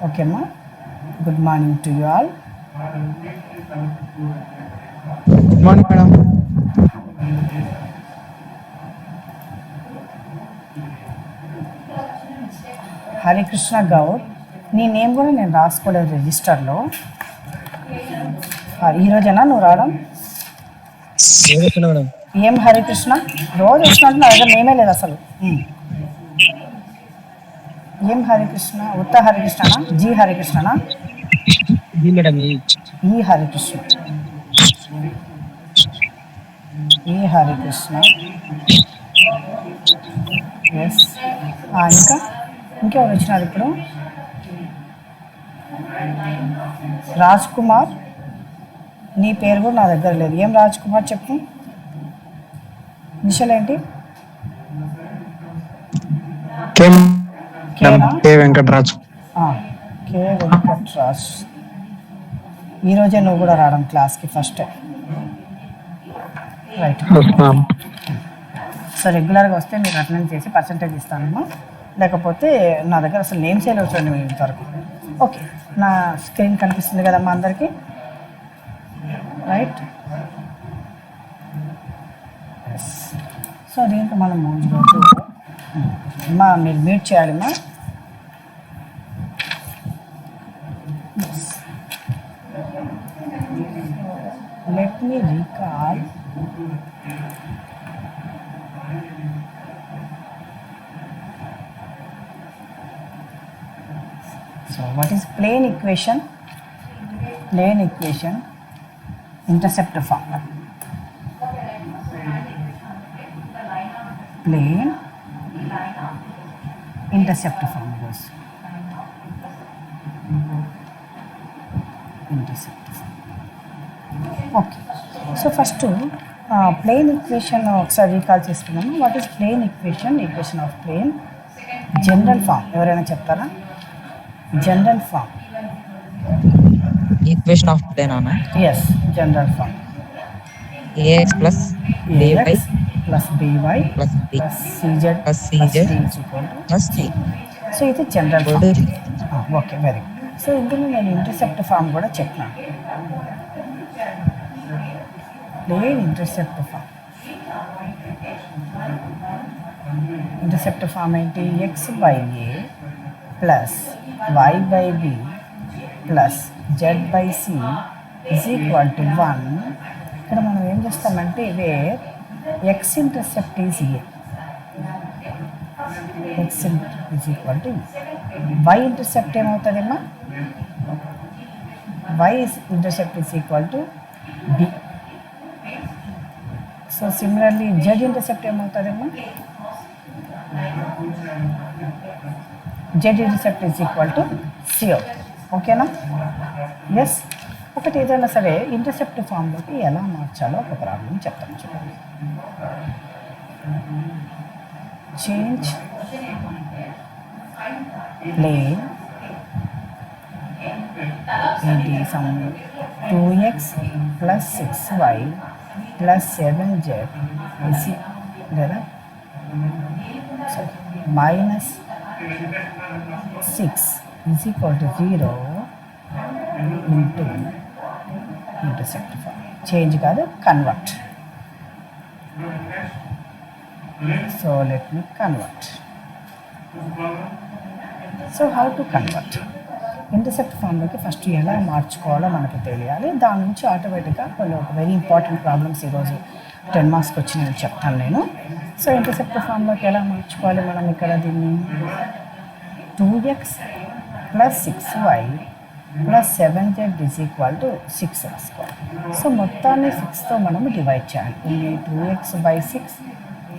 Okay అమ్మా, good morning to you all. Good morning madam. Harikrishna Goud, నీ name కూడా నేను రాసుకోలేదు రిజిస్టర్లో. ఈరోజేనా నువ్వు రావడం? మేడం ఏం హరికృష్ణ, రోజు వచ్చినట్టు నా దగ్గర నేమే లేదు అసలు. ఏం హరికృష్ణ? ఉత్త హరికృష్ణనా? జి హరికృష్ణనా? మేడం ఈ హరికృష్ణ, ఈ హరికృష్ణ. ఎస్. ఇంకా ఇంకెవరు వచ్చినారు ఇప్పుడు? రాజ్ కుమార్, నీ పేరు కూడా నా దగ్గర లేదు. ఏం రాజ్ కుమార్ చెప్పు, నిషల్ ఏంటి? కే వెంకటరాజ్. కే వెంకట్రాజ్. ఈరోజే నువ్వు కూడా రావడం క్లాస్కి ఫస్ట్. రైట్. సో రెగ్యులర్గా వస్తే మీరు అటెండెన్స్ చేసి పర్సంటేజ్ ఇస్తానమ్మా, లేకపోతే నా దగ్గర అసలు నేమ్స్ ఏ వచ్చండి మీ ఇంతవరకు. ఓకే, నా స్క్రీన్ కనిపిస్తుంది కదమ్మా అందరికీ? రైట్. సో దీంట్లో మనము ఈరోజు అమ్మా మీరు మీట్ చేయాలమ్మా. Let me recall so what is plane equation? Plane equation, intercept form. Plane intercept form goes. Intercept form. Okay, so first plane equation ఒకసారి రీకాల్ చేసుకున్నాము. What is plane equation? Equation of plane general form ఎవరైనా చెప్తారా? General form equation of plane అన్నా? Yes, general form ax plus by plus by plus b plus cz plus plus cz d is equal to plus d. So ఇది general form. Okay, very good. So ఇందులో నేను intercept form కూడా చెప్పినాను. Plane intercept form. Intercept form ఏంటి? X by a plus why by b plus Z by c is equal to 1. ఇక్కడ మనం ఏం చేస్తామంటే ఇదే x intercept is a, x is equal to y intercept ఏమవుతుందమ్మా? Y intercept is equal to b. So similarly z intercept ఏమవుతుందమ్మా? Z intercept is equal to C. ఓకేనా? Yes. ఒకటి ఏదైనా సరే ఇంటర్సెప్ట్ ఫామ్లోకి ఎలా మార్చాలో ఒక ప్రాబ్లం చెప్తాను చూడండి. చేంజ్ ప్లేన్ ఏంటి? Some 2x plus 6y plus 7z లేదా minus 6 is equal to 0 into intercept form. Change కాదు, convert. So let me convert. So how to convert? Intercept ఫామ్లోకి ఫస్ట్ ఎలా మార్చుకోవాలో మనకు తెలియాలి. దాని నుంచి ఆటోమేటిక్గా కొన్ని ఒక వెరీ ఇంపార్టెంట్ ప్రాబ్లమ్స్ ఈరోజు 10 మార్క్స్కి వచ్చినాయని చెప్తాను నేను. సో ఇంటర్సెప్ట్ ఫామ్లోకి ఎలా మార్చుకోవాలి మనం? ఇక్కడ దీన్ని 2x plus 6y plus 7z is equal to 6 రాసుకోవాలి. సో మొత్తాన్ని 6తో మనము డివైడ్ చేయాలి. 2x by 6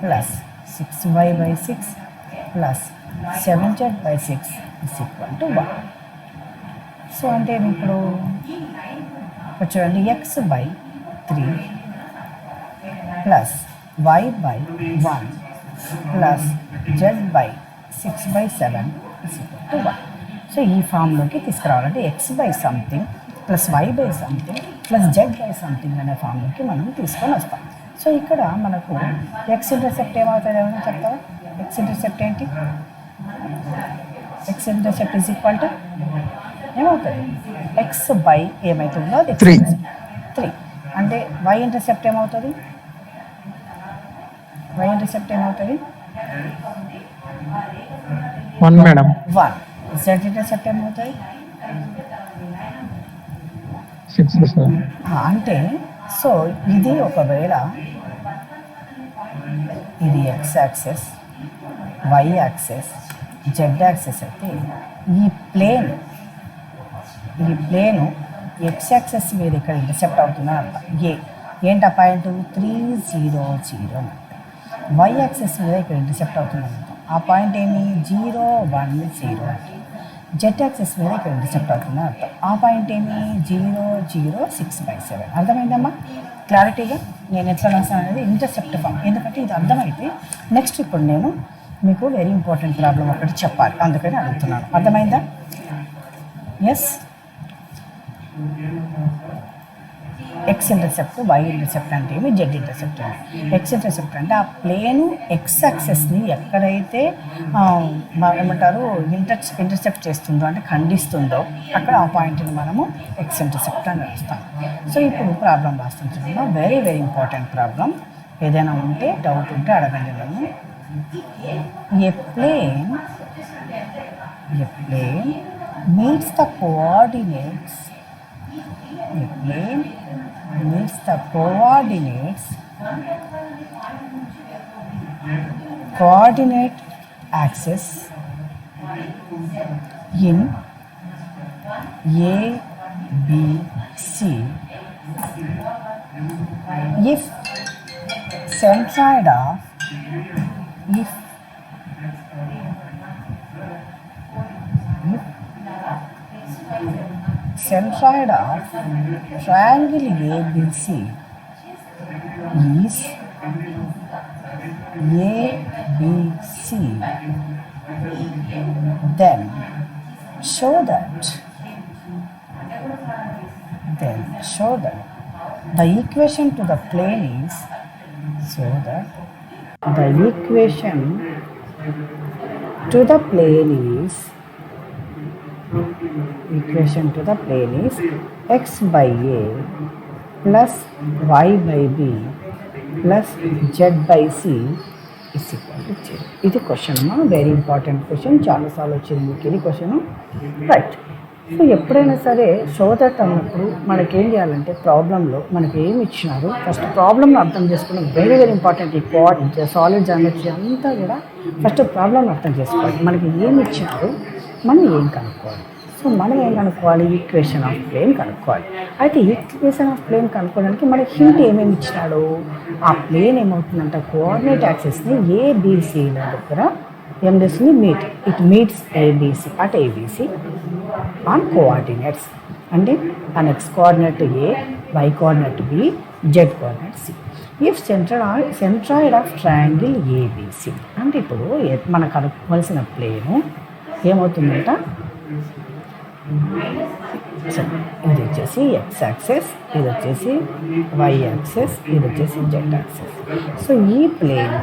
plus 6y by 6 plus 7z by 6 is equal to 1. So అంటే ఇప్పుడు చూడండి, X by 3 plus why by 1 plus Z by 6 by 7 is equal to 1. So ఈ ఫామ్లోకి తీసుకురావాలంటే X by something plus why by something plus Z by something అనే ఫామ్లోకి మనం తీసుకొని వస్తాం. సో ఇక్కడ మనకు ఎక్స్ ఇంటర్సెప్ట్ ఏమవుతుంది? ఏమైనా చెప్తారా? ఎక్స్ ఇంటర్సెప్ట్ ఏంటి? X intercept is equal to ఏమవుతుంది ఎక్స్ బై ఏమవుతుందో అది 3. 3 అంటే వై ఇంటర్సెప్ట్ ఏమవుతుంది 1 మేడం. 1 జెడ్ ఇంటర్సెప్ట్ ఏమవుతుంది 6 సార్. అంటే సో ఇది ఒకవేళ ఇది X axis Y axis Z axis అయితే ఈ ప్లేను ఎక్స్ యాక్సెస్ మీద ఇక్కడ ఇంటర్సెప్ట్ అవుతుందని అర్థం ఏంటి ఆ పాయింట్ 300 వై యాక్సెస్ మీద ఇక్కడ ఇంటర్సెప్ట్ అవుతుందని అర్థం ఆ పాయింట్ ఏమి 010 జెడ్ యాక్సెస్ మీద ఇక్కడ ఇంటర్సెప్ట్ అవుతుందని అర్థం ఆ పాయింట్ ఏమి 006/7 అర్థమైందమ్మా క్లారిటీగా నేను ఎట్లా రాసాను అనేది ఇంటర్సెప్ట్ ఫామ్ ఎందుకంటే ఇది అర్థమైతే నెక్స్ట్ ఇప్పుడు నేను మీకు వెరీ ఇంపార్టెంట్ ప్రాబ్లం ఒకటి చెప్పాలి అందుకని అడుగుతున్నాను అర్థమైందా yes X intercept Y intercept అంటే ఏమి జెడ్ ఇంటర్సెప్ట్ అంటే ఎక్స్ ఇంటర్సెప్ట్ అంటే ఆ ప్లేను ఎక్స్ యాక్సెస్ని ఎక్కడైతే ఏమంటారు ఇంటర్సెప్ట్ చేస్తుందో అంటే ఖండిస్తుందో అక్కడ ఆ పాయింట్ని మనము ఎక్స్ ఇంటర్సెప్ట్ అని రాస్తాం సో ఇప్పుడు ప్రాబ్లం రాస్తున్నాం వెరీ వెరీ ఇంపార్టెంట్ ప్రాబ్లం ఏదైనా ఉంటే డౌట్ ఉంటే అడగండి నన్ను ఏ plane meets the coordinates a plane meets the coordinate axis in A, B, C if centroid of centroid of triangle ABC is ABC, then show that the equation to the plane is x by a plus y by b plus z by c is equal to 0. ఇది question అమ్మా very important question చాలాసార్లు వచ్చింది మీకు ఇది question right so ఎప్పుడైనా సరే show that అన్నప్పుడు మనకేం చేయాలంటే ప్రాబ్లంలో మనకి ఏమి ఇచ్చినారు ఫస్ట్ ప్రాబ్లమ్ని అర్థం చేసుకోవడం వెరీ వెరీ ఇంపార్టెంట్ ఈ సాలిడ్ జామెట్రీ అంతా కూడా ఫస్ట్ ప్రాబ్లమ్ని అర్థం చేసుకోవాలి మనకి ఏమి ఇచ్చినారు మనం ఏం కనుక్కోవాలి సో మనం ఏం కనుక్కోవాలి ఈక్వేషన్ ఆఫ్ ప్లేన్ కనుక్కోవాలి అయితే ఈక్వేషన్ ఆఫ్ ప్లేన్ కనుక్కోవడానికి మనకి హింట్ ఏమేమి ఇచ్చినాడు ఆ ప్లేన్ ఏమవుతుందంటే కోఆర్డినేట్ యాక్సెస్ని ఏబిసిల దగ్గర ఏం చేస్తుంది it meets ABC at ABC on coordinates అంటే on x coordinate a y coordinate b z coordinate c if centroid of triangle ABC అంటే ఇప్పుడు మనకు కనుక్కోవాల్సిన ప్లేను ఏమవుతుందంట ఇది వచ్చేసి ఎక్స్ యాక్సెస్ ఇది వచ్చేసి వై యాక్సెస్ ఇది వచ్చేసి జెడ్ యాక్సెస్ సో ఈ ప్లేన్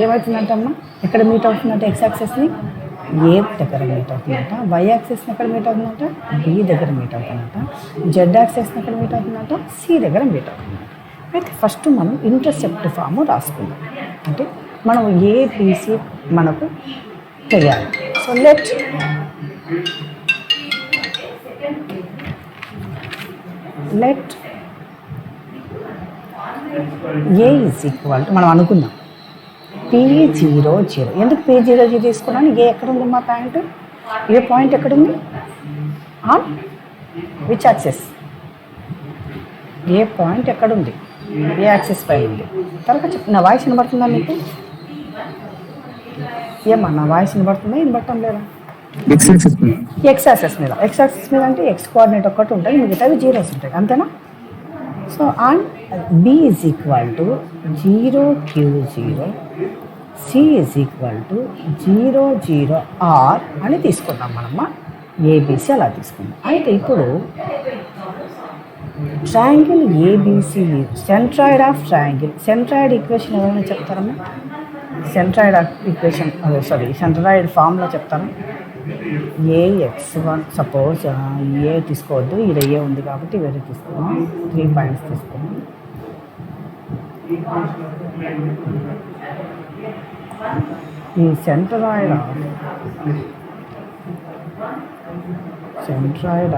ఏమవుతుందంటమ్మా ఎక్కడ మీట్ అవుతుందంటే ఎక్స్ యాక్సెస్ని ఏ దగ్గర మీట్ అవుతుందంట వై యాక్సెస్ని ఎక్కడ మీట్ అవుతుందంట బి దగ్గర మీట్ అవుతుందంట జెడ్ యాక్సెస్ని ఎక్కడ మీట్ అవుతుందంట సి దగ్గర మీట్ అవుతుందంట అయితే ఫస్ట్ మనం ఇంటర్సెప్ట్ ఫామ్ రాసుకుందాం అంటే మనం ఏబిసి మనకు తెలియాలి so let A is equal to మనం అనుకుందాం P00 ఎందుకు P00 తీసుకున్నాను ఏ ఎక్కడ ఉంది మా పాయింట్ ఏ పాయింట్ ఎక్కడ ఉంది on which access A point ఎక్కడ ఉంది ఏ యాక్సెస్ పైన ఉంది తర్వాత చెప్పు నా వాయిస్ వినబడుతుందా మీకు ఏమన్నా నా వాయిస్ వినబడుతుందా వినబడటం లేదా ఎక్స్ యాక్సెస్ మీద అంటే ఎక్స్ కోఆర్డినేట్ ఒకటి ఉంటుంది మిగతావి జీరోస్ ఉంటాయి అంతేనా so on B is equal to 0Q0 C is equal to 00R అని తీసుకుందాం మనమ్మ ఏబిసి అలా తీసుకుందాం అయితే ఇప్పుడు triangle ABC centroid of triangle centroid equation ఎవరైనా చెప్తారమ్మా సెంట్రాయిడ్ ఈక్వేషన్ సెంట్రాయిడ్ ఫార్ములా చెప్తాను ఏ x1 సపోజ్ ఏ తీసుకోవద్దు, ఇక్కడ ఏ ఉంది కాబట్టి వేరే తీసుకున్నాం. 3 పాయింట్స్ తీసుకున్నాం. ఈ centroid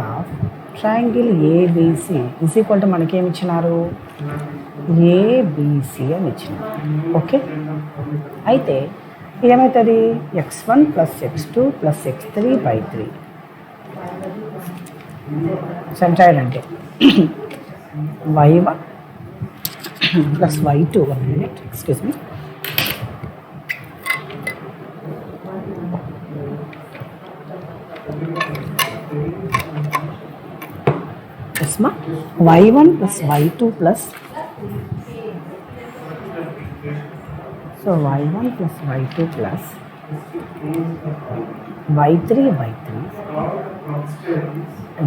of triangle ABC is equal to మనకేమి ఇచ్చినారు, ఏబిసి అని ఇచ్చినారు. ఓకే, అయితే ఏమవుతుంది, x1 plus x2 plus x3/3 centroid అంటే y1 plus y2, 1 minute, excuse me, y1 plus y2 plus, so y1 plus y2 plus y3/3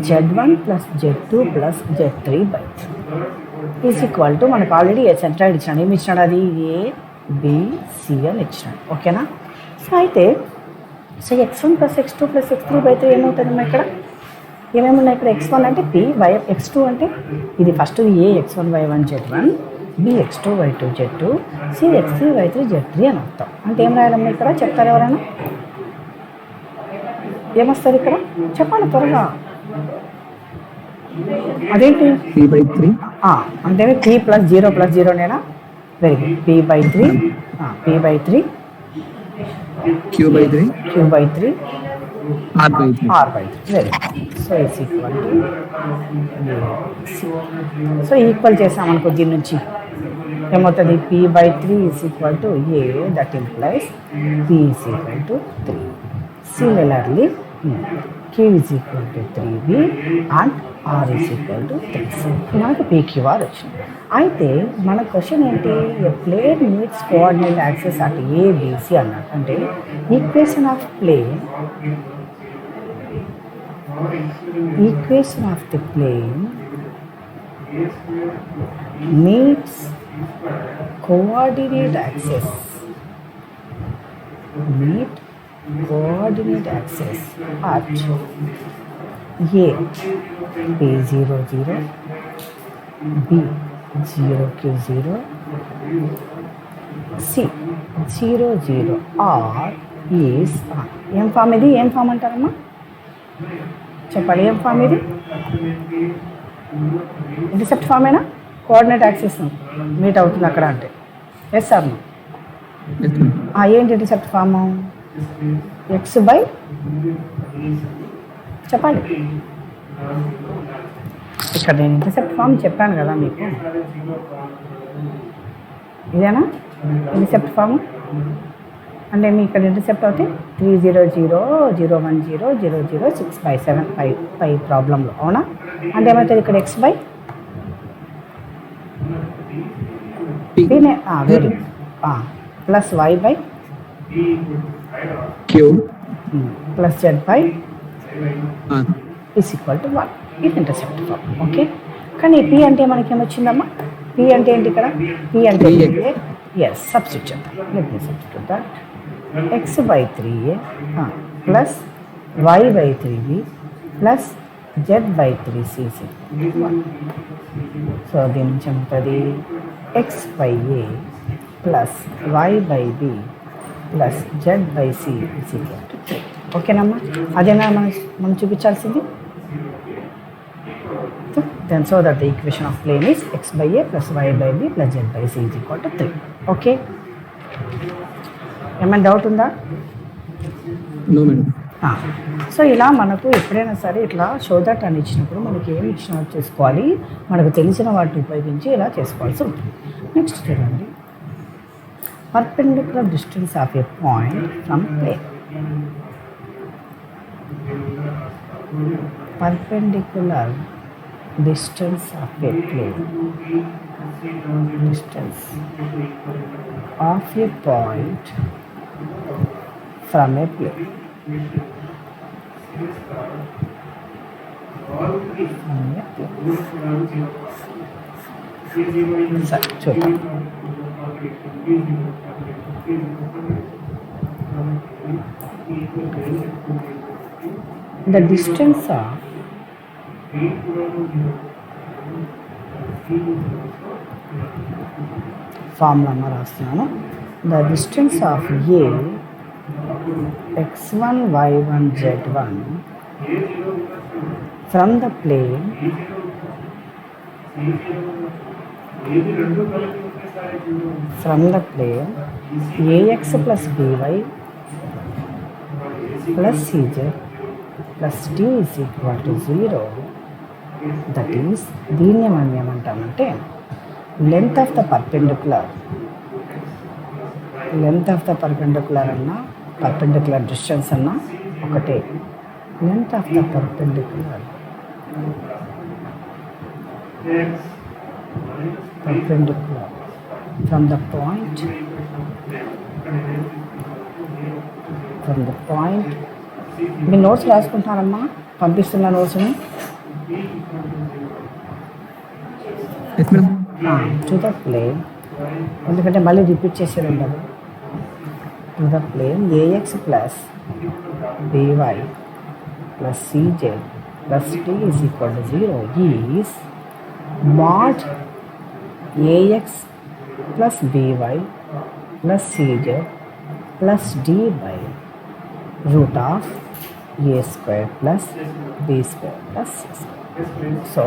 z1 plus z2 plus z3/3 is equal to మనకు already ఏ centroid ఇచ్చినాడు. ఏమి ఇచ్చినాడు, అది ABC అని ఇచ్చినాడు. ఓకేనా, so అయితే so x1 plus x2 plus x3/3 ఏమవుతుందమ్మా, ఇక్కడ ఏమేమి ఉన్నాయి, ఇక్కడ x1 అంటే p, x2 అంటే ఇది ఫస్ట్ ఏ x1 y1 z1, b x2 y2 z2, c x3 y3 z3 అని అర్థం. అంటే ఏం రాయాలమ్మా ఇక్కడ, చెప్తారు ఎవరైనా, ఏమొస్తుంది ఇక్కడ చెప్పండి త్వరగా. అదేంటి p/3 అంటే p ప్లస్ 0 ప్లస్ 0 నేనా, very good, p/3 p/3 q/3 q/3 r/3 r/3 very good. So it's equal to, so equal చేసామనుకో దీని నుంచి ఏమవుతుంది, p/3 is equal to a, that implies p is equal to 3. Similarly q is equal to 3b and r is equal to 3c. మనకు pqr వచ్చింది. అయితే మన question ఏంటి, a plane meets coordinate axis at ABC అన్నాడు. అంటే equation of plane, equation of the plane meets coordinate axis, meet coordinate axis at A P0 0, B 0 Q 0, C 0 0 R is ఏం form ఇది, ఏం form అంటారమ్మా చెప్పాలి, ఏం form ఇది, intercept ఫామేనా, coordinate axis meet అవుతుంది అక్కడ అంటే, ఎస్ సార్ ఏంటి ఇంటర్సెప్ట్ ఫాము, ఎక్స్ బై చెప్పండి, ఇక్కడ నేను ఇంటర్సెప్ట్ ఫామ్ చెప్పాను కదా మీకు, ఇదేనా ఇంటర్సెప్ట్ ఫామ్ అంటే మీ ఇక్కడ ఇంటర్సెప్ట్ అవుతే 3 0 0 0 1 0 0 0 6/7 5 ప్రాబ్లంలో, అవునా, అంటే ఏమవుతుంది ఇక్కడ ఎక్స్ బై పీనే, very good, plus why by q plus Z by r is equal to 1. ఇది ఇంటర్సెప్ట్ ఫామ్. ఓకే, కానీ పి అంటే మనకి ఏమొచ్చిందమ్మా, పి అంటే ఏంటి ఇక్కడ, పి అంటే ఎస్ సబ్స్టిట్యూట్ చేద్దాం, let me substitute that x/3a plus y/3b plus z/3c. So దీని నుంచి ఏమవుతుంది, x/a plus y/b plus z/c is equal to 3. ఓకేనమ్మా, అదేనా మనం చూపించాల్సింది. Then so that the equation of plane is x/a plus y/b plus z/c is equal to 3. Okay, ఏమైనా doubt ఉందా? No madam. So ఇలా మనకు ఎప్పుడైనా సరే ఇట్లా షో దట్ అని ఇచ్చినప్పుడు మనకి ఏమి ఇచ్చినా చేసుకోవాలి, మనకు తెలిసిన వాటిని ఉపయోగించి ఇలా చేసుకోవాల్సి ఉంటుంది. నెక్స్ట్ చూడండి, perpendicular distance of a point from plane. Perpendicular distance of a plane, distance of a point from a plane, సరే చూద్దాం. the distance of formula రాస్తున్నాను. The distance of A x1 y1 z1 from the plane ax plus by plus cz plus d is equal to 0. That is, దీన్ని మనం ఏమంటామంటే length of the perpendicular అన్నా perpendicular distance అన్నా ఒకటే. length of the perpendicular from the point మీ notes రాసుకుంటారమ్మా, పంపిస్తున్న నోట్స్ని yes madam. To the plane, ఎందుకంటే మళ్ళీ రిపీట్ చేసేది ఉండదు. To the plane ax plus by plus cz plus d is equal to 0 is mod ax plus by plus cz plus d by root of a square plus b square plus c square. So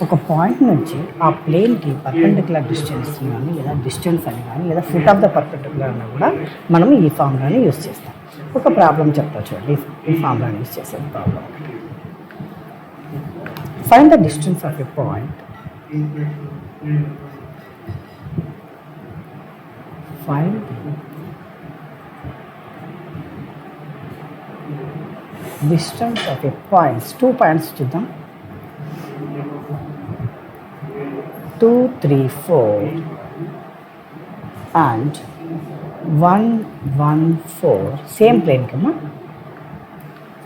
ఒక point నుంచి ఆ ప్లేన్కి perpendicular distance కానీ లేదా distance అని కానీ లేదా foot of the perpendicular అని కూడా మనం ఈ ఫార్ములాని యూజ్ చేస్తాం. ఒక ప్రాబ్లం చెప్తా చూడండి, ఈ ఫార్ములాని యూజ్ చేసే problem. Find the distance of a point find distance of a points, 2 points చూద్దాం. 2, 3, 4 and 1, 1, 4 same plane comma.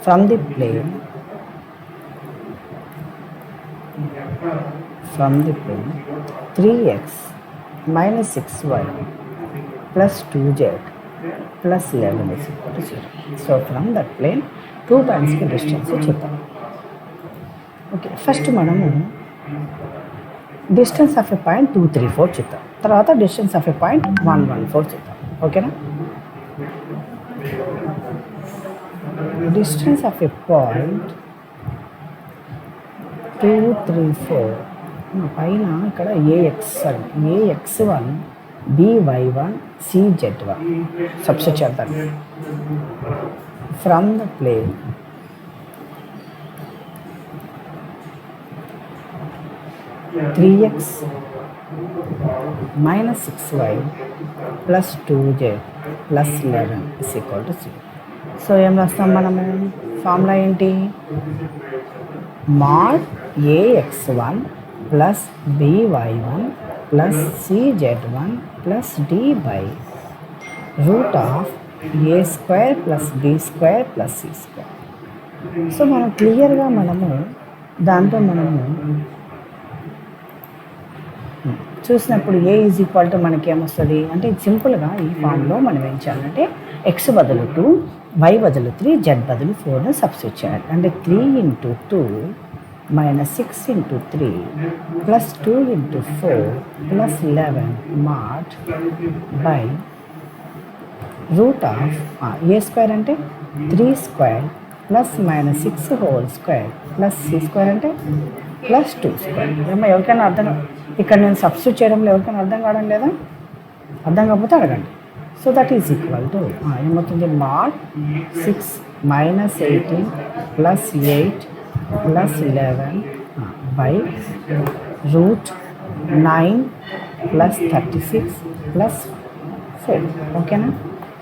From the plane 3x minus 6y plus 2z plus 11 is equal to 0. So from that plane 2 points की distance చూద్దాం. Okay, first మనము distance of a point 2, 3, 4 చూద్దాం. తర్వాత distance of a point 1, 1, 4 చూద్దాం. ఓకేనా? Distance of a point 2, 3, 4 పైన ఇక్కడ ax1 by1 cz1 substitute చేద్దాం. From the plane 3x minus 6y plus 2z plus 11 is equal to 0. So ఏం రాస్తాం మనము? ఫార్ములా ఏంటి? mod ax1 plus by1 plus cz1 plus d by root of a square plus b square plus c square. So మనం క్లియర్గా మనము దాంట్లో మనము చూసినప్పుడు ఏ ఈజ్ ఈక్వల్ టు మనకి ఏమొస్తుంది అంటే, సింపుల్గా ఈ ఫామ్లో మనం ఏం చేయాలంటే ఎక్స్ బదులు 2, వై బదులు 3, జెడ్ బదులు 4ను సబ్స్టిట్యూట్ చేయాలి. అంటే 3 into 2 minus 6 into 3 plus 2 into 4 plus 11 mod by root of a square అంటే 3 square plus minus 6 whole square plus c square అంటే plus 2 square. ఏమో ఎవరికైనా అర్థం, ఇక్కడ నేను సబ్స్టిట్యూట్ చేయడంలో ఎవరికైనా అర్థం కావడం లేదా? అర్థం కాకపోతే అడగండి. So that is equal to ఏమవుతుంది? mod 6 minus 18 plus 8 plus 11 by root 9 plus 36 plus 4. ఓకేనా?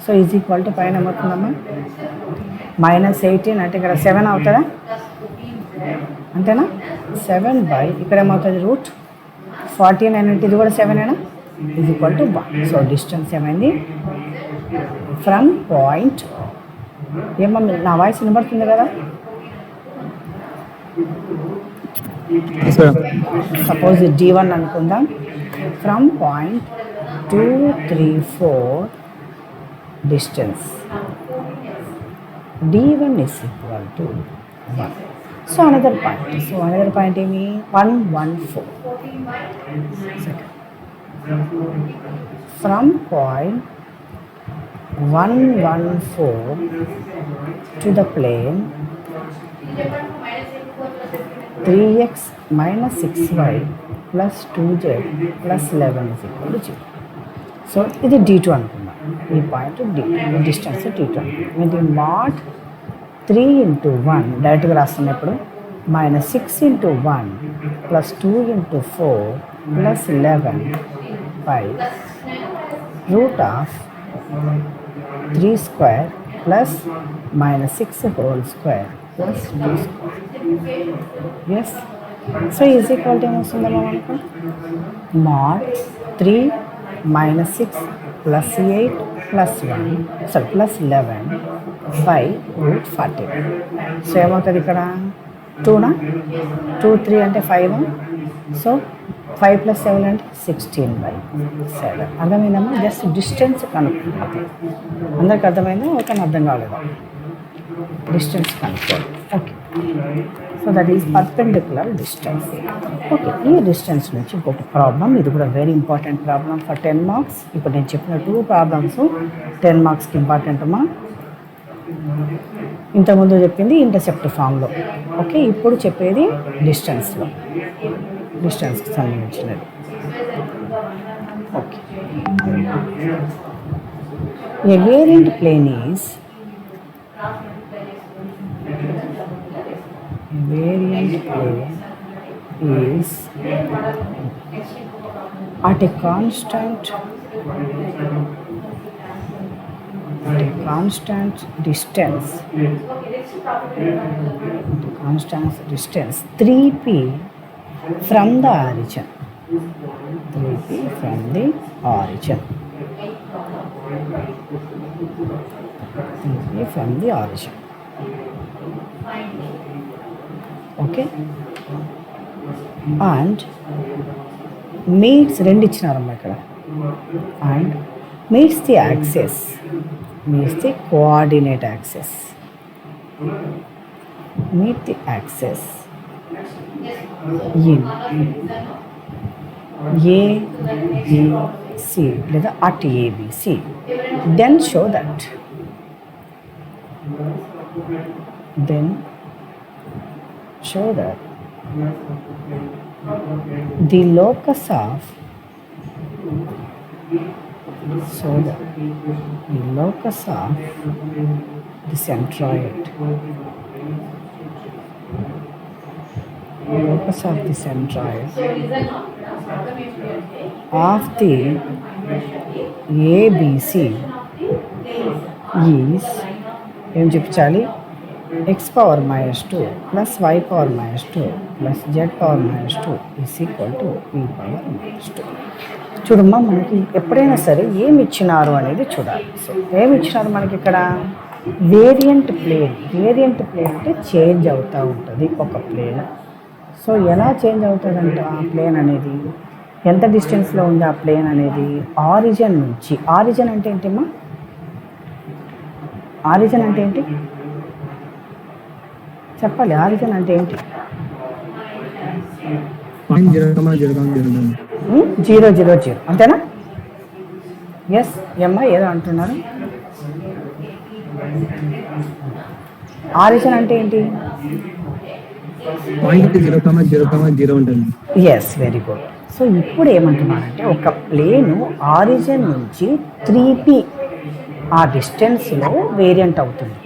సో ఈజ్ ఈక్వల్ టు పైన ఏమవుతుందమ్మా? -18 అంటే ఇక్కడ 7 అవుతుందా? అంతేనా? 7 బై ఇక్కడ ఏమవుతుంది? రూట్ 49 అంటే ఇది కూడా 7 ఏనా? Is equal to 1. So distance ఏమైంది? ఫ్రమ్ పాయింట్ ఏమన్నా నా వాయిస్ వినబడుతుంది కదా? సపోజ్ D1 అనుకుందాం. From point 2, 3, 4 distance D1 is equal to 1. So another point. So another point ఏమి 114. Second. From point 114 to the plane 3x minus 6y plus 2z plus 11 is equal to 0. So ఇది D2 అనుకుందాం. ఈ point D2, ఈ distance D2 ఇది mod 3 into 1 డైరెక్ట్గా రాస్తున్నప్పుడు minus 6 into 1 plus 2 into 4 plus 11 by root of 3 square plus minus 6 whole square plus 2 square. Yes. So is equal to ఏమొస్తుందమ్మా మనకు mod 3 minus 6 plus 8 plus 1 sorry plus 11 by root 40. So ఏమవుతుంది ఇక్కడ 2 2 3 అంటే 5. So 5 plus 7 అంటే 16 by 7. అర్థమైందమ్మా? Just distance కనుక్కుంటుంది. అందరికి అర్థమైందా? Okay, అర్థం కాలేదా? డిస్టెన్స్ కనుక్కోండి. Okay, so that is perpendicular distance. Okay, ఈ డిస్టెన్స్ నుంచి ఇంకొక ప్రాబ్లం, ఇది కూడా very important problem for 10 marks. ఇప్పుడు నేను చెప్పిన 2 ప్రాబ్లమ్స్ 10 మార్క్స్కి ఇంపార్టెంట్ అమ్మా. ఇంతకుముందు చెప్పింది ఇంటర్సెప్ట్ ఫామ్లో. ఓకే, ఇప్పుడు చెప్పేది డిస్టెన్స్లో, డిస్టెన్స్కి సంబంధించినది. Okay, a variant plane is variant plane is at a constant distance 3p from the origin. 3p from the origin. 3p from the origin. Okay, and meets రెండు ఇచ్చినారమ్మా ఇక్కడ, and meets the axis, meets the coordinate axis, meet the axis in ABC లేదా at ABC, then show that the locus of the centroid of the ABC is ఏం చెప్పించాలి? x power minus 2 plus y power minus 2 plus z power minus 2 is equal to e power minus 2. చూడమ్మా, మనకి ఎప్పుడైనా సరే ఏమి ఇచ్చినారు అనేది చూడాలి. So ఏమి ఇచ్చినారు మనకి ఇక్కడ? Variant plane. వేరియంట్ ప్లేన్ అంటే చేంజ్ అవుతూ ఉంటుంది ఒక ప్లేన్. సో ఎలా చేంజ్ అవుతుందంట ఆ ప్లేన్ అనేది? ఎంత డిస్టెన్స్లో ఉంది ఆ ప్లేన్ అనేది? ఆరిజిన్ నుంచి. ఆరిజిన్ అంటే ఏంటమ్మా? ఆరిజిన్ అంటే ఏంటి చెప్పాలి? ఆరిజిన్ అంటే ఏంటి? 0,0,0 అంతేనా? ఎస్ ఏమ్మా, ఏదో అంటున్నారు. ఆరిజిన్ అంటే ఏంటి? 0,0,0 ఉంటుంది. Yes, very good. సో ఇప్పుడు ఏమంటున్నారంటే ఒక ప్లేను ఆరిజిన్ నుంచి 3p ఆ డిస్టెన్స్లో వేరియంట్ అవుతుంది.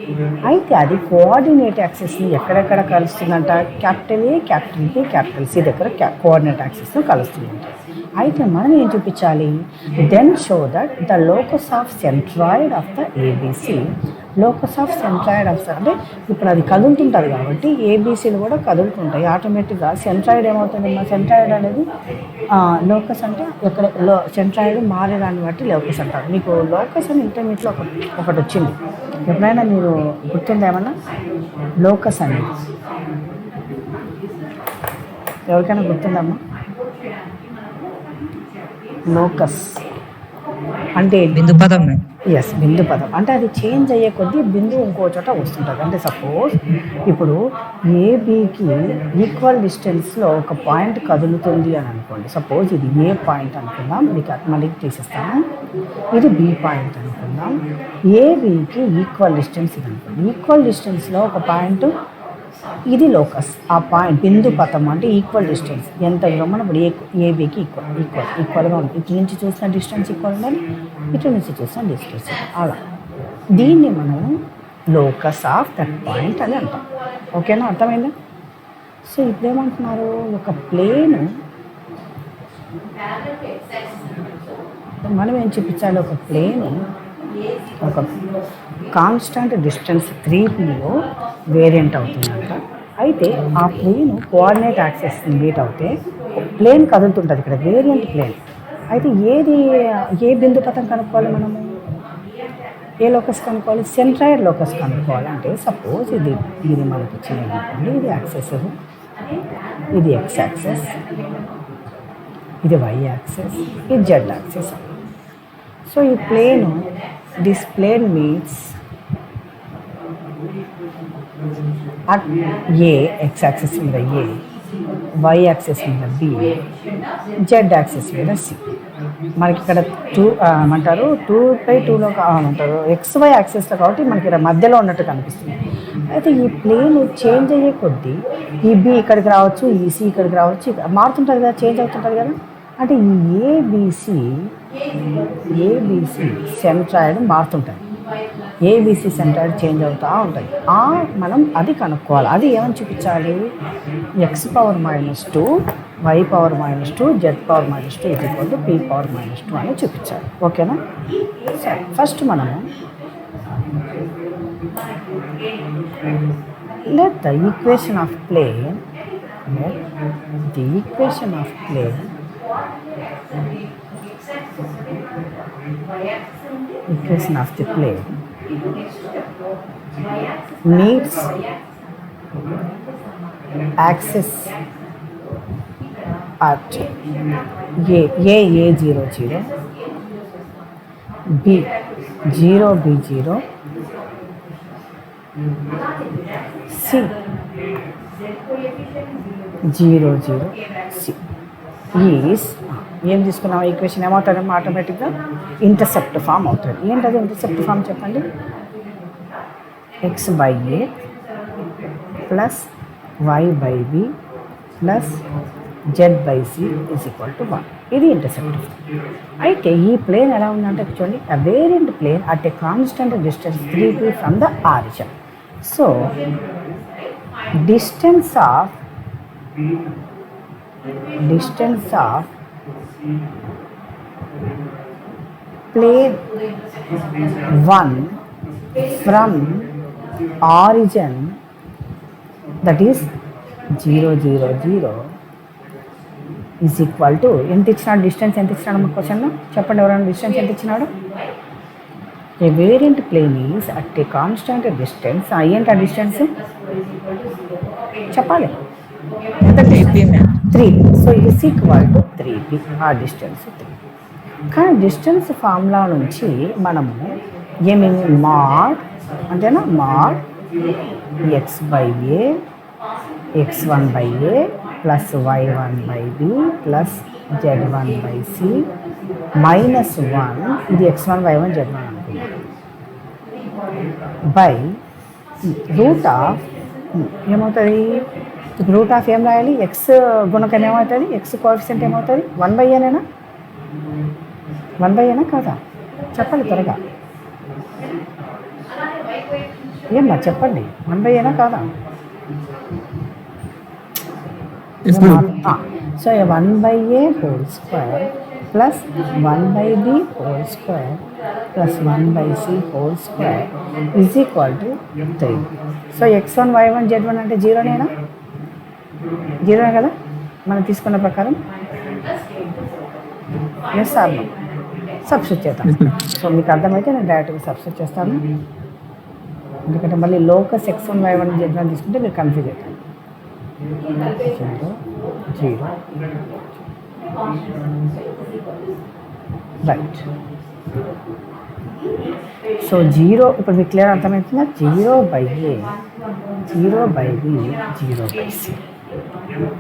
అయితే అది కోఆర్డినేట్ యాక్సిస్ని ఎక్కడెక్కడ కలుస్తుందంట? Capital A, capital B, capital C దగ్గర కోఆర్డినేట్ యాక్సిస్ను కలుస్తుందంట. అయితే మనం ఏం చూపించాలి? Then show that the locus of centroid of the ABC, locus of centroid of అంటే ఇప్పుడు అది కదులుతుంటుంది కాబట్టి ఏబీసీలు కూడా కదులుతుంటాయి ఆటోమేటిక్గా. సెంట్రాయిడ్ ఏమవుతుంది? మా సెంట్రాయిడ్ అనేది లోకస్ అంటే ఎక్కడ సెంట్రాయిడ్ మారేదాన్ని బట్టి లోకస్ అంటారు. మీకు లోకస్ అని ఇంటర్మీడియట్లో ఒకటి వచ్చింది, ఎప్పుడైనా మీరు గుర్తుందా ఏమన్నా? లోకస్ అనేది ఎవరికైనా గుర్తుందమ్మా? లోకస్ అంటే బిందు పదం. ఎస్, బిందు పదం అంటే అది చేంజ్ అయ్యే కొద్దీ బిందు ఇంకో చోట వస్తుంటుంది. అంటే సపోజ్ ఇప్పుడు ఏబికి ఈక్వల్ డిస్టెన్స్లో ఒక పాయింట్ కదులుతుంది అని అనుకోండి. సపోజ్ ఇది ఏ పాయింట్ అనుకుందాం, మళ్ళీ తీసేస్తాను. ఇది బి పాయింట్ అనుకుందాం. ఏబికి ఈక్వల్ డిస్టెన్స్ ఇది అనుకోండి. ఈక్వల్ డిస్టెన్స్లో ఒక పాయింట్, ఇది లోకస్. ఆ పాయింట్ బిందు పథం అంటే ఈక్వల్ డిస్టెన్స్ ఎంత దూరం ఇప్పుడు ఏబికి ఈక్వల్గా ఉంటుంది. ఇటు నుంచి చూసిన డిస్టెన్స్ ఈక్వల్ ఉండాలి, ఇటు నుంచి చూసిన డిస్టెన్స్ అలా. దీన్ని మనం లోకస్ ఆఫ్ దట్ పాయింట్ అని అంటాం. ఓకేనా, అర్థమైందా? సో ఇప్పుడు ఏమంటున్నారు, ఒక ప్లేన్ మనం ఏం చూపించాలి, ఒక ప్లేన్ ఒక కాన్స్టెంట్ డిస్టెన్స్ 3pలో వేరియంట్ అవుతుందంట. అయితే ఆ ప్లేన్ కోఆర్డినేట్ యాక్సెస్ మీట్ అవుతే ప్లేన్ కదులుతుంటుంది, ఇక్కడ వేరియంట్ ప్లేన్. అయితే ఏ బిందు పథం కనుక్కోవాలి మనము, ఏ లోకస్ కనుక్కోవాలి, సెంట్రాయిడ్ లోకస్ కనుక్కోవాలి. అంటే సపోజ్ ఇది మనకి చిన్నది, ఇది యాక్సెస్, ఇది ఎక్స్ యాక్సెస్, ఇది వై యాక్సెస్, ఇది జెడ్ యాక్సెస్. సో ఈ plane, this plane meets at A, x-axis మీద A, y-axis మీద B, z-axis మీద C. మనకి ఇక్కడ 2 ఏమంటారు 2/2లో ఏమంటారు XY యాక్సిస్లో కాబట్టి మనకి ఇక్కడ మధ్యలో ఉన్నట్టు కనిపిస్తుంది. అయితే ఈ ప్లేన్ చేంజ్ అయ్యే కొద్దీ ఈ B ఇక్కడికి రావచ్చు, ఈ C ఇక్కడికి రావచ్చు, మారుతుంటుంది కదా, చేంజ్ అవుతుంటుంది కదా. అంటే ఈ ఏబిసి సెంట్రాయిడ్ మారుతుంటుంది, ఏబిసి సెంట్రాయిడ్ చేంజ్ అవుతూ ఉంటుంది. మనం అది కనుక్కోవాలి. అది ఏమని చూపించాలి, x⁻−2 y⁻−2 z⁻−2 p⁻−2 అని చూపించాలి. ఓకేనా? సరే, ఫస్ట్ మనము let the equation of plane meets axis at A00, B0B0, C 00C is ఏం తీసుకున్నాం, ఈక్వేషన్ ఏమవుతుందమ్మా, ఆటోమేటిక్గా ఇంటర్సెప్ట్ ఫామ్ అవుతుంది. ఏంటది ఇంటర్సెప్ట్ ఫామ్ చెప్పండి, x/a plus y/b plus z/c = 1. ఇది ఇంటర్సెప్ట్ ఫామ్. అయితే ఈ ప్లేన్ ఎలా ఉందంటే చూడండి, a variant plane at a constant distance 3p from the origin. So distance of plane 1 from origin, that is 000, is equal to ఎంత ఇచ్చినాడు, distance ఎంత ఇచ్చినాడు మన క్వశ్చన్లో చెప్పండి, ఎవరైనా డిస్టెన్స్ ఎంత ఇచ్చినాడు. A variant plane is at a constant distance, ఏంటి ఆ డిస్టెన్స్ చెప్పాలి, ఎంత 3. So is equal to 3p, ఆ డిస్టెన్స్ 3. కానీ డిస్టెన్స్ ఫార్ములా నుంచి మనము ఏమేమి మాడ్ అంతేనా, mod x/a x1/a plus y1/b plus z1/c -1, ఇది x1 y1 z1 అనుకున్నాం, బై రూట్ ఆఫ్ ఏమవుతుంది, రూట్ ఆఫ్ ఏం రాయాలి, ఎక్స్ గుణకం ఏమవుతుంది, ఎక్స్ కోఎఫిషియంట్ ఏమవుతుంది, 1/a 1/a కాదా చెప్పండి త్వరగా, ఏమ్మా చెప్పండి, 1/a కాదా. So 1/a whole square plus 1/b whole square plus 1/c whole square is equal to 3. So x1 y1 z1 అంటే 0నేనా, 0 కదా మనం తీసుకున్న ప్రకారం. ఎస్ సార్, సబ్స్టిట్యూట్ చేద్దాం. సో మీకు అర్థమైతే నేను డైరెక్ట్గా సబ్స్టిట్యూట్ చేస్తాను, ఎందుకంటే మళ్ళీ లోకస్ x1 y1 z1 తీసుకుంటే మీరు కన్ఫ్యూజ్ అవుతారు. 0 రైట్. సో జీరో ఇప్పుడు మీకు క్లియర్ అర్థమవుతుందా? 0/a 0/b 0/c.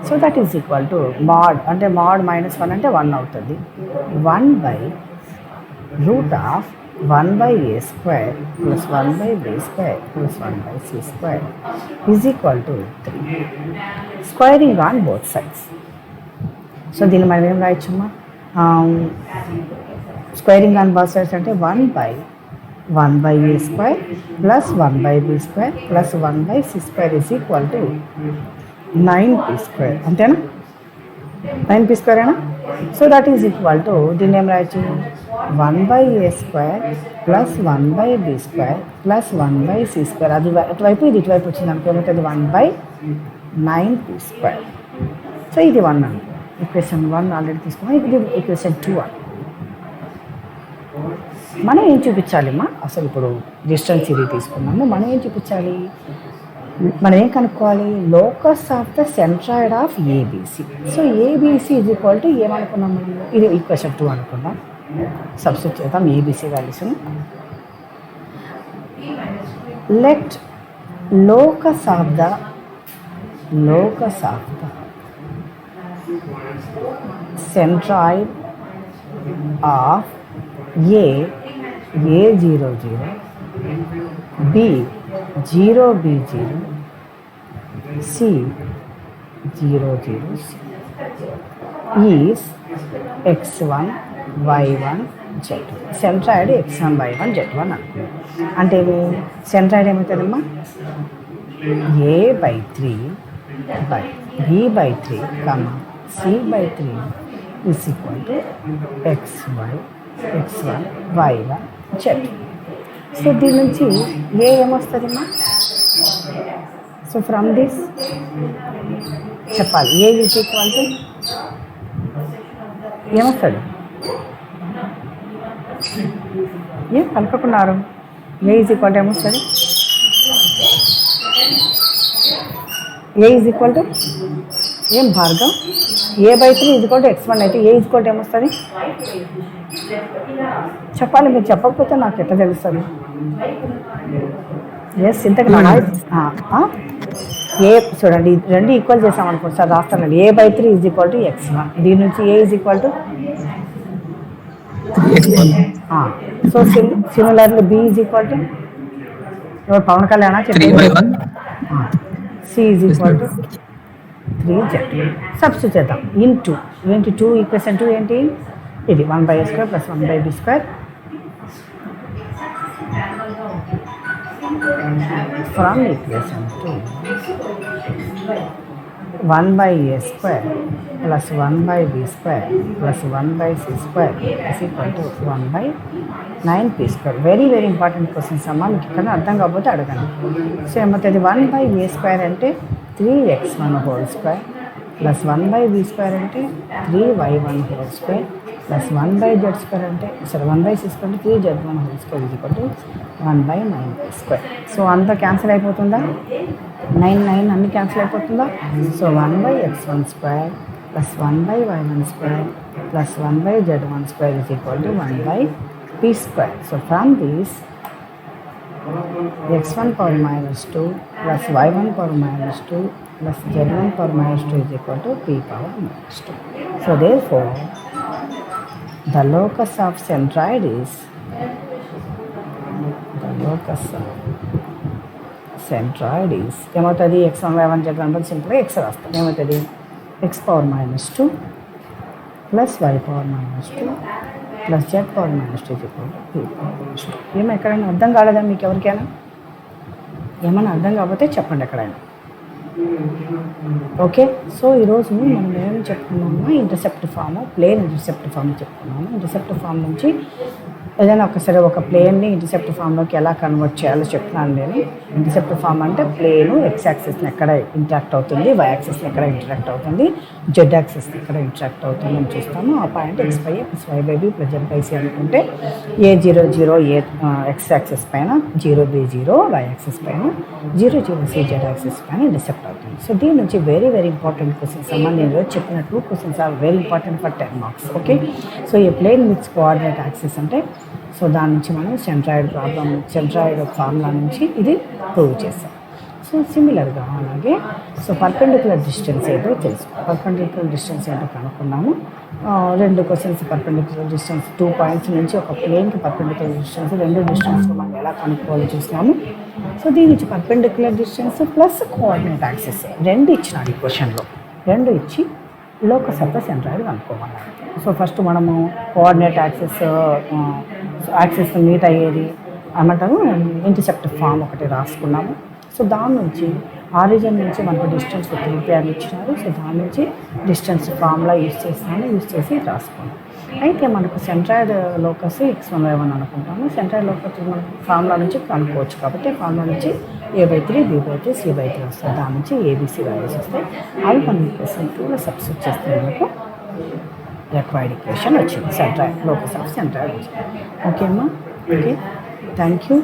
So that is equal to mod అంటే మాడ్ -1 అంటే 1 అవుతుంది. 1/√1/a² + 1/b² + 1/c² is equal to 3. Squaring on both sides. So దీన్ని మనం ఏం రాయొచ్చమ్మా? స్క్వేరింగ్ ఆన్ బోత్ సైడ్స్ అంటే 1/1/a² + 1/b² + 1/c² is equal to 9p². అంతేనా? 9p² ఏనా? So that is equal to దీన్ని ఏం రాయొచ్చు? 1/a² + 1/b² + 1/c². అది ఇటువైపు ఇది ఇటువైపు వచ్చింది అనుకో, ఏమవుతుంది? 1/9p². సో ఇది 1 అండి. ఈక్వేషన్ 1 ఆల్రెడీ తీసుకున్నాం. ఇది ఈక్వేషన్ 2 అని. మనం ఏం చూపించాలి అమ్మా? అసలు ఇప్పుడు డిస్టెన్స్ ఇది తీసుకున్నాము. మనం ఏం చూపించాలి? మనం ఏం కనుక్కోవాలి? Locus of the centroid of ABC. So ABC is equal to ఏమనుకున్నాం మనం? ఇది ఈక్వేషన్ 2 అనుకున్నాం. సబ్స్టిట్యూట్ చేద్దాం ఏబిసి వాల్యూస్ని. Let locus of the centroid of A00, B0B0, C00, C is x1, y1, z1. Centroid x1, y1, z1 అనుకుంది. అంటే centroid ఏమవుతుందమ్మా? A/3 B/3, C/3 is equal to xy, x1, y1, z. So దీని నుంచి ఏ ఏమొస్తుందమ్మా? So from this చెప్పాలి. ఏ is equal to ఏమొస్తుంది? ఏం కలుపుకున్నారు? ఏ is equal to ఏమొస్తుంది? ఏ is equal to ఏం భార్గం? A/3 is equal to x1 అయితే ఏ ఈజ్ ఈక్వల్ టు ఏమొస్తుంది? చెప్పాలి. మీరు చెప్పకపోతే నాకు ఎట్లా తెలుస్తుంది? ఎస్ ఇంతకు ఏ చూడండి, రెండు ఈక్వల్ చేసామనుకోండి సార్, రాస్తానండి. A/3 is equal to x1. దీని నుంచి a is equal to so similarly b is equal to Pawan Kalyan చెప్పండి. C is equal to 3z. Substitute చేద్దాం. ఇంటూ 2 ఈక్వేషన్ 2 ఏంటి? ఇది 1/a² + 1/b². From equation 2 1/a² + 1/b² + 1/c² is equal to 1/9p². Very very important questions అమ్మా. మీకు ఇక్కడ అర్థం కాకపోతే అడగండి. సో ఏమవుతుంది? 1/a² అంటే 3x1² + 1/b² అంటే 3y1² + 1/z² అంటే 1/c² అంటే 3z1² is equal to 1/9p². So అంతా క్యాన్సిల్ అయిపోతుందా? 9 అన్ని క్యాన్సిల్ అయిపోతుందా? So 1/x1² + 1/y1² + 1/z1² is equal to 1/p². So from this x1 power -2 + y1 power -2 + z1 power -2 is equal to p power -2. So therefore the locus of centroid is ఏమవుతుంది? x1 y1 z1 బట్టి సింపుల్గా x రాస్తాం. ఏమవుతుంది? x power -2 + y power -2 + z power -2 is equal to p power -2. ఏమో ఎక్కడైనా అర్థం కాలేదా మీకు? ఎవరికైనా ఏమైనా అర్థం కాకపోతే చెప్పండి ఎక్కడైనా. ఓకే. సో ఈరోజు మనం ఏం చెప్పుకున్నాము? Intercept form, plane intercept form చెప్పుకున్నాము. ఇంటర్సెప్ట్ ఫామ్ నుంచి ఏదైనా ఒకసారి ఒక ప్లేన్ని ఇంటర్సెప్ట్ ఫామ్లోకి ఎలా కన్వర్ట్ చేయాలో చెప్తున్నాను నేను. ఇంటర్సెప్ట్ ఫామ్ అంటే ప్లేను ఎక్స్ యాక్సిస్ని ఎక్కడ ఇంటరాక్ట్ అవుతుంది, వై యాక్సిస్ని ఎక్కడ ఇంటరాక్ట్ అవుతుంది, జెడ్ యాక్సిస్ని ఎక్కడ ఇంటరాక్ట్ అవుతుంది అని చూస్తాము. ఆ పాయింట్ x/a + y/b + z/c అనుకుంటే A00 ఎక్స్ యాక్సిస్ పైన, 0b0 వై యాక్సిస్ పైన, 00c జెడ్ యాక్సిస్ పైన ఇంటర్సెప్ట్ అవుతుంది. సో దీని నుంచి వెరీ వెరీ ఇంపార్టెంట్ క్వశ్చన్స్ అమ్మా. నేను ఈరోజు చెప్పిన 2 questions are very important for 10 marks. Okay. So ఈ ప్లేన్ విత్ కోఆర్డినేట్ యాక్సిస్ అంటే సో దాని నుంచి మనం సెంట్రాయిడ్ ఫార్ములా నుంచి ఇది ప్రూవ్ చేస్తాం. సో సిమిలర్గా అలాగే సో పర్పెండిక్యులర్ డిస్టెన్స్ ఏంటో తెలుసు. పర్పెండిక్యులర్ డిస్టెన్స్ ఏంటో కనుక్కున్నాము. రెండు క్వశ్చన్స్ పర్పెండిక్యులర్ డిస్టెన్స్ 2 పాయింట్స్ నుంచి ఒక ప్లేన్కి పర్పెండిక్యులర్ డిస్టెన్స్ రెండు డిస్టెన్స్ మనం ఎలా కనుక్కోవాలో చూస్తాము. సో దీని నుంచి perpendicular distance plus coordinate axis రెండు ఇచ్చినాడు ఈ క్వశ్చన్లో. రెండు ఇచ్చి లోకస్ ఆఫ్ ద సెంట్రాయిడ్ కనుక్కోమన్నాడు. సో ఫస్ట్ మనము కోఆర్డినేట్ యాక్సిస్ మీట్ అయ్యేది ఏమంటారు ఇంటర్సెప్ట్ ఫామ్ ఒకటి రాసుకున్నాము. సో దాని నుంచి ఆరిజిన్ నుంచి మనకు డిస్టెన్స్ 3 అని ఇచ్చినారు. సో దాని నుంచి డిస్టెన్స్ ఫార్ములా యూజ్ చేసి రాసుకున్నాం. అయితే మనకు సెంట్రాయిడ్ లోకస్ x1 y1 అనుకుంటాము. సెంట్రాయిడ్ లోకస్ మనం ఫార్ములా నుంచి కనుక్కోవచ్చు కాబట్టి ఫార్ములా నుంచి a/3 b/3 c/3 వస్తాయి. దాని నుంచి ABC వాల్యూస్ వస్తాయి. అవి మనం ఈక్వేషన్ 2లో సబ్స్టిట్యూట్ చేస్తే మనకు రిక్వైర్డ్ ఈక్వేషన్ వచ్చింది. లోకస్ ఆఫ్ సెంట్రాయిడ్ వచ్చింది. ఓకే అమ్మా, ఓకే, థ్యాంక్ యూ.